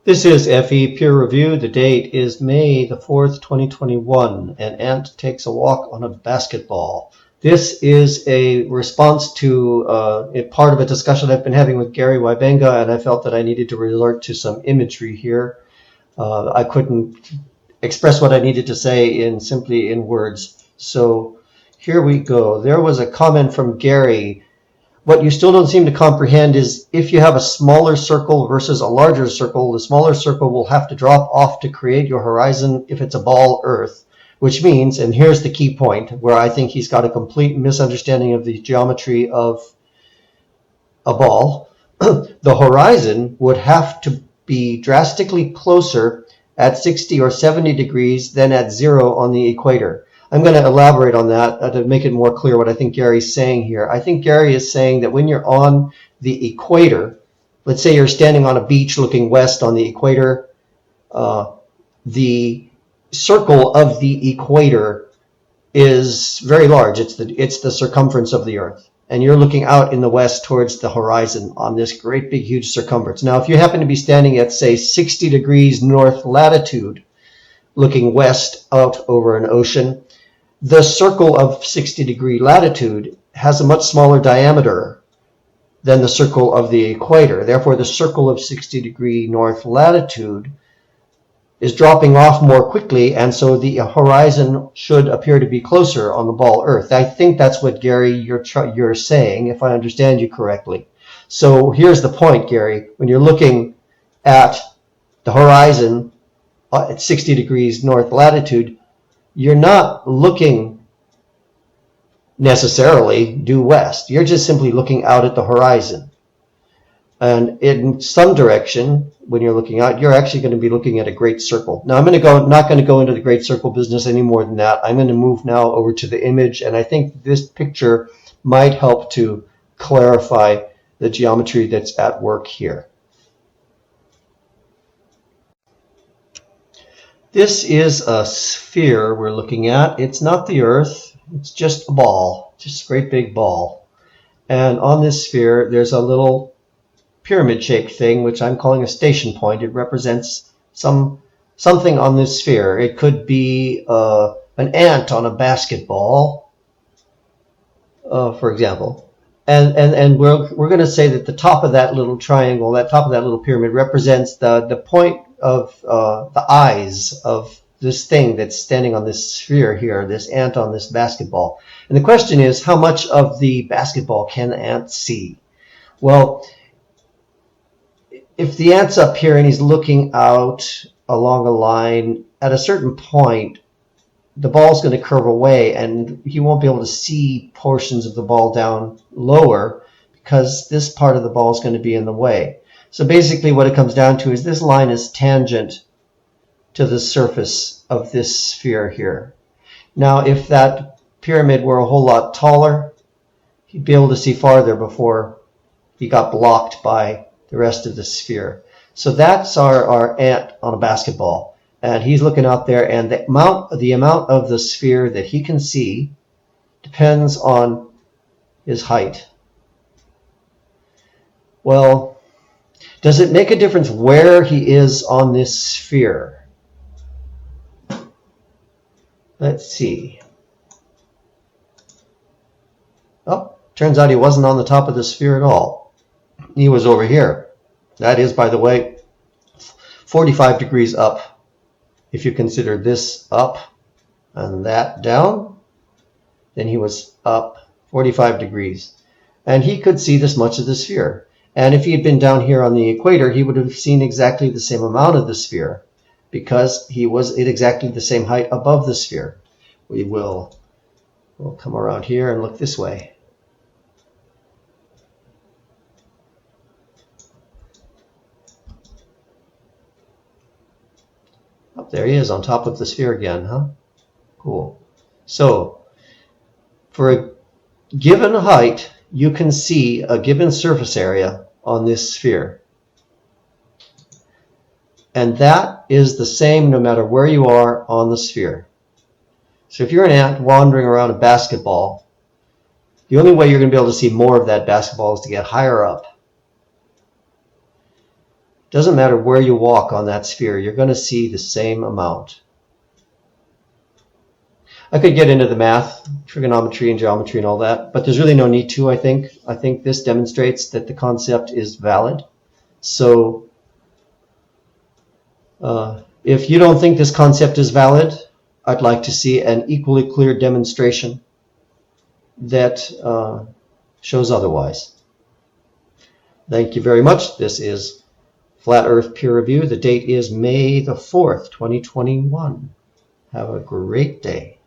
This is FE Peer Review. The date is May the 4th, 2021. An ant takes a walk on a basketball. This is a response to a part of a discussion I've been having with Gary Wybenga, and I felt that I needed to resort to some imagery here. I couldn't express what I needed to say simply in words. So here we go. There was a comment from Gary. What you still don't seem to comprehend is if you have a smaller circle versus a larger circle, the smaller circle will have to drop off to create your horizon if it's a ball Earth, which means, and here's the key point where I think he's got a complete misunderstanding of the geometry of a ball, the horizon would have to be drastically closer at 60 or 70 degrees than at 0 on the equator. I'm going to elaborate on that to make it more clear what I think Gary's saying here. I think Gary is saying that when you're on the equator, let's say you're standing on a beach looking west on the equator, the circle of the equator is very large. It's the circumference of the Earth. And you're looking out in the west towards the horizon on this great big huge circumference. Now, if you happen to be standing at, say, 60 degrees north latitude, looking west out over an ocean, the circle of 60-degree latitude has a much smaller diameter than the circle of the equator. Therefore, the circle of 60-degree north latitude is dropping off more quickly, and so the horizon should appear to be closer on the ball Earth. I think that's what, Gary, you're saying, if I understand you correctly. So here's the point, Gary. When you're looking at the horizon at 60 degrees north latitude, you're not looking necessarily due west. You're just simply looking out at the horizon. And in some direction, when you're looking out, you're actually going to be looking at a great circle. Now, I'm not going to go into the great circle business any more than that. I'm going to move now over to the image, and I think this picture might help to clarify the geometry that's at work here. This is a sphere we're looking at. It's not the Earth. It's just a ball, just a great big ball. And on this sphere, there's a little pyramid-shaped thing, which I'm calling a station point. It represents something on this sphere. It could be an ant on a basketball, for example. And we're going to say that the top of that little triangle, that top of that little pyramid, represents the point of the eyes of this thing that's standing on this sphere here, this ant on this basketball. And the question is, how much of the basketball can the ant see? Well, if the ant's up here and he's looking out along a line, at a certain point, the ball's going to curve away and he won't be able to see portions of the ball down lower because this part of the ball is going to be in the way. So basically what it comes down to is this line is tangent to the surface of this sphere here. Now, if that pyramid were a whole lot taller, he'd be able to see farther before he got blocked by the rest of the sphere. So that's our ant on a basketball. And he's looking out there, and the amount of the sphere that he can see depends on his height. Well, does it make a difference where he is on this sphere? Let's see. Oh, turns out he wasn't on the top of the sphere at all. He was over here. That is, by the way, 45 degrees up. If you consider this up and that down, then he was up 45 degrees. And he could see this much of the sphere. And if he had been down here on the equator, he would have seen exactly the same amount of the sphere because he was at exactly the same height above the sphere. We'll come around here and look this way. Oh, there he is on top of the sphere again, huh? Cool. So, for a given height, you can see a given surface area on this sphere. And that is the same no matter where you are on the sphere. So if you're an ant wandering around a basketball, the only way you're going to be able to see more of that basketball is to get higher up. Doesn't matter where you walk on that sphere, you're going to see the same amount. I could get into the math, trigonometry and geometry and all that, but there's really no need to, I think. I think this demonstrates that the concept is valid. So if you don't think this concept is valid, I'd like to see an equally clear demonstration that shows otherwise. Thank you very much. This is Flat Earth Peer Review. The date is May the 4th, 2021. Have a great day.